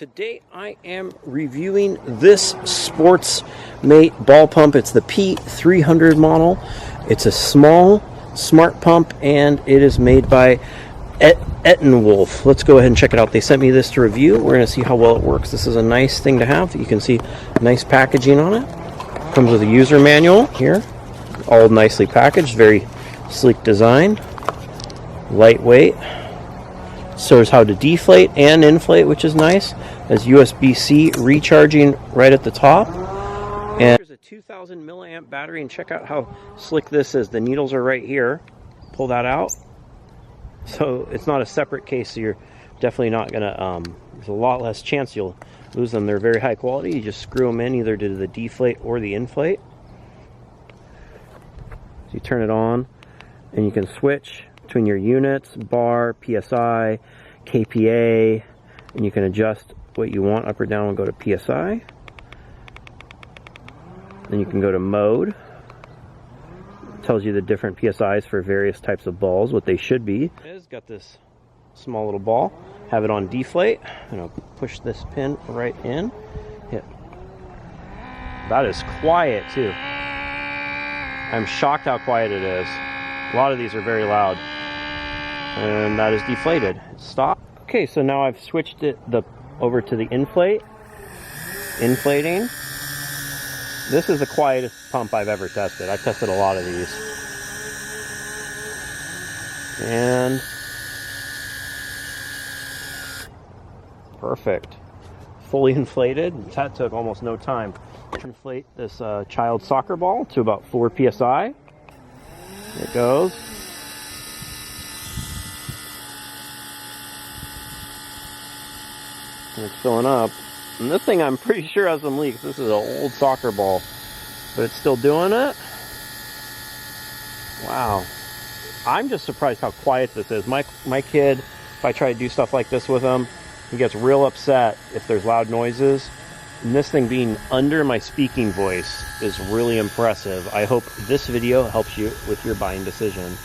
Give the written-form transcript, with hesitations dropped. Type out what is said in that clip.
Today I am reviewing this Sportsmate ball pump. It's the P300 model. It's a small, smart pump, and it is made by ETENWOLF. Let's go ahead and check it out. They sent me this to review. We're going to see how well it works. This is a nice thing to have. You can see nice packaging on it. Comes with a user manual here. All nicely packaged. Very sleek design. Lightweight. Shows how to deflate and inflate, which is nice. Has USB-C recharging right at the top. And there's a 2000 milliamp battery, and check out how slick this is. The needles are right here. Pull that out. So it's not a separate case, so you're definitely not gonna, there's a lot less chance you'll lose them. They're very high quality. You just screw them in either to the deflate or the inflate. So you turn it on, and you can switch between your units, bar, PSI, KPA, and you can adjust what you want up or down and go to PSI. Then you can go to mode. It tells you the different PSIs for various types of balls, what they should be. It's got this small little ball. Have it on deflate, and I'll push this pin right in. Hit. That is quiet too. I'm shocked how quiet it is. A lot of these are very loud. And that is deflated. Stop. Okay, so now I've switched it over to the inflate. Inflating. This is the quietest pump I've ever tested. I've tested a lot of these. And perfect. Fully inflated. That took almost no time. Inflate this child soccer ball to about 4 psi. There it goes. And it's filling up. And this thing I'm pretty sure has some leaks. This is an old soccer ball, but it's still doing it. Wow. I'm just surprised how quiet this is. My kid, if I try to do stuff like this with him, he gets real upset if there's loud noises. And this thing being under my speaking voice is really impressive. I hope this video helps you with your buying decision.